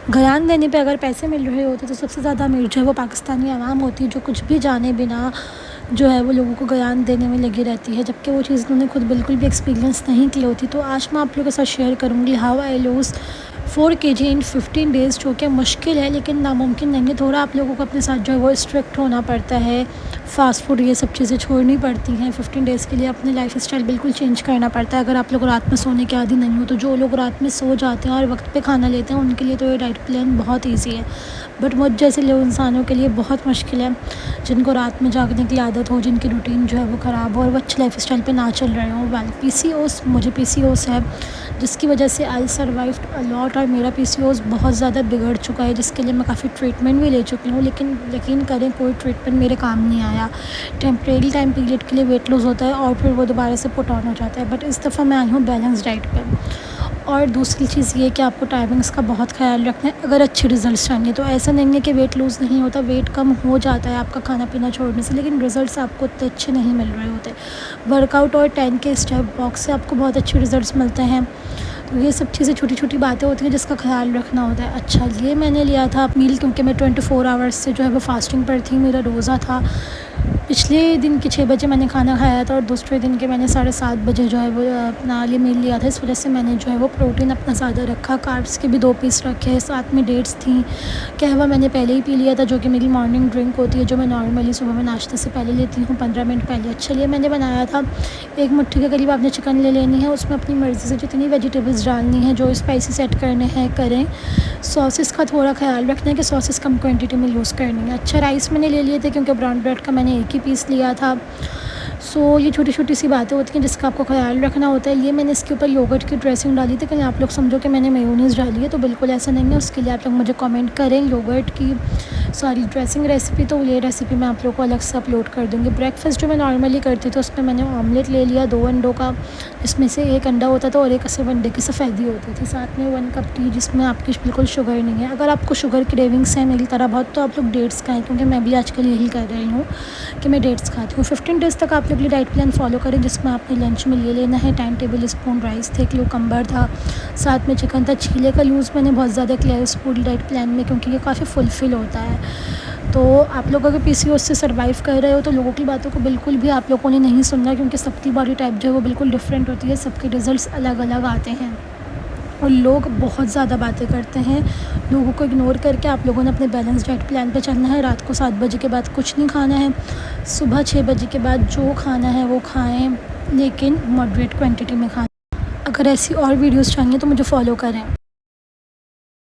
बयान देने पे अगर पैसे मिल रहे होते तो सबसे ज़्यादा अमीर जो है वो पाकिस्तानी आवाम होती, जो कुछ भी जाने बिना जो है वो लोगों को बयान देने में लगी रहती है, जबकि वो चीज़ उन्होंने खुद बिल्कुल भी एक्सपीरियंस नहीं की होती। तो आज मैं आप लोगों के साथ शेयर करूँगी how I loose 4 kg in 15 days, जो कि मुश्किल है लेकिन नामुमकिन नहीं है। थोड़ा आप लोगों को अपने साथ जो है वो स्ट्रिक्ट होना पड़ता है, फ़ास्ट फूड ये सब चीज़ें छोड़नी पड़ती हैं। 15 डेज़ के लिए अपनी लाइफ स्टाइल बिल्कुल चेंज करना पड़ता है। अगर आप लोग रात में सोने के आदी नहीं हो, तो जो लोग रात में सो जाते हैं और वक्त पे खाना लेते हैं उनके लिए तो ये डाइट प्लान बहुत ईजी है, बट मुझ जैसे लोग इंसानों के लिए बहुत मुश्किल है, जिनको रात में जागने की आदत हो, जिनकी रूटीन जो है वो ख़राब हो और वो अच्छी लाइफ स्टाइल पर ना चल रहे हों। वेल PCOS, मुझे PCOS है, जिसकी वजह से आई सर्वाइव्ड अ लॉट, और मेरा PCOS बहुत ज़्यादा बिगड़ चुका है, जिसके लिए मैं काफ़ी ट्रीटमेंट भी ले चुकी हूँ, लेकिन यकीन करें कोई ट्रीटमेंट मेरे काम नहीं आया। टेम्परेरी टाइम पीरियड के लिए वेट लूज़ होता है और फिर वो दोबारा से पुट ऑन हो जाता है, बट इस दफ़ा मैं आई हूँ बैलेंस डाइट पर। और दूसरी चीज़ ये कि आपको टाइमिंग्स का बहुत ख्याल रखना है अगर अच्छे रिज़ल्ट्स चाहिए। तो ऐसा नहीं है कि वेट लूज़ नहीं होता, वेट कम हो जाता है आपका खाना पीना छोड़ने से, लेकिन रिज़ल्ट्स आपको उतने अच्छे नहीं मिल रहे होते। वर्कआउट और 10 के स्टेप वॉक से आपको बहुत अच्छे रिज़ल्ट्स मिलते हैं। तो ये सब चीज़ें छोटी छोटी बातें होती हैं जिसका ख्याल रखना होता है। अच्छा, ये मैंने लिया था मील, क्योंकि मैं 24 आवर्स से जो है वो फास्टिंग पर थी, मेरा रोज़ा था। पिछले दिन के 6 बजे मैंने खाना खाया था और दूसरे दिन के मैंने 7:30 बजे जो है वो अपना लिए मील लिया था। इस वजह से मैंने जो है वो प्रोटीन अपना ज़्यादा रखा, कार्ब्स के भी 2 पीस रखे, साथ में डेट्स थी। कहवा मैंने पहले ही पी लिया था, जो कि मेरी मॉर्निंग ड्रिंक होती है, जो मैं नॉर्मली सुबह में नाश्ते से पहले लेती हूँ 15 मिनट पहले। अच्छा, लिए मैंने बनाया था 1 मुट्ठी के करीब आपने चिकन ले लेनी है, उसमें अपनी मर्ज़ी से जितनी वेजिटेबल्स डालनी है, जो स्पाइसेस ऐड करने हैं करें। सॉसेस का थोड़ा ख्याल रखना है कि सॉसेस कम क्वांटिटी में यूज़ करनी है। अच्छा, राइस मैंने ले लिए थे क्योंकि ब्राउन ब्रेड का मैंने एक ही पीस लिया था। सो ये छोटी छोटी सी बातें होती हैं जिसका आपको ख्याल रखना होता है। ये मैंने इसके ऊपर योगर्ट की ड्रेसिंग डाली थी, कहीं आप लोग समझो कि मैंने मेयोनीज़ डाली है, तो बिल्कुल ऐसा नहीं है। उसके लिए आप लोग मुझे कमेंट करें योगर्ट की सॉरी ड्रेसिंग रेसिपी, तो ये रेसिपी मैं आप लोग को अलग से अपलोड कर दूँगी। ब्रेकफास्ट जो मैं नॉर्मली करती थी उसमें मैंने ऑमलेट ले लिया 2 अंडों का, जिसमें से 1 अंडा होता था और 1 सिर्फ अंडे की सफ़ेदी होती थी, साथ में 1 कप टी जिसमें आपकी बिल्कुल शुगर नहीं है। अगर आपको शुगर क्रेविंग्स हैं मेरी तरह बहुत, तो आप लोग डेट्स खाएँ, क्योंकि मैं भी आजकल यही कर रही हूँ कि मैं डेट्स खाती हूँ। 15 डेज़ तक आप लोग ये डाइट प्लान फॉलो करें, जिसमें आपने लंच में ले लेना है 10 टेबल स्पून राइस थे, 1 क्यूकम्बर था, साथ में चिकन था। छीले का यूज़ मैंने बहुत ज़्यादा किया है उस पूरी डाइट प्लान में, क्योंकि ये काफ़ी फुलफ़िल होता है। तो आप लोग अगर PCOS से सर्वाइव कर रहे हो तो लोगों की बातों को बिल्कुल भी आप लोगों ने नहीं सुनना, क्योंकि सबकी बॉडी टाइप जो है वो बिल्कुल डिफरेंट होती है, सबके रिज़ल्ट्स अलग अलग आते हैं और लोग बहुत ज़्यादा बातें करते हैं। लोगों को इग्नोर करके आप लोगों ने अपने बैलेंस डाइट प्लान पे चलना है। रात को 7 बजे के बाद कुछ नहीं खाना है, सुबह 6 बजे के बाद जो खाना है वो खाएं, लेकिन मॉडरेट क्वांटिटी में खाएं। अगर ऐसी और वीडियोस चाहिए तो मुझे फॉलो करें।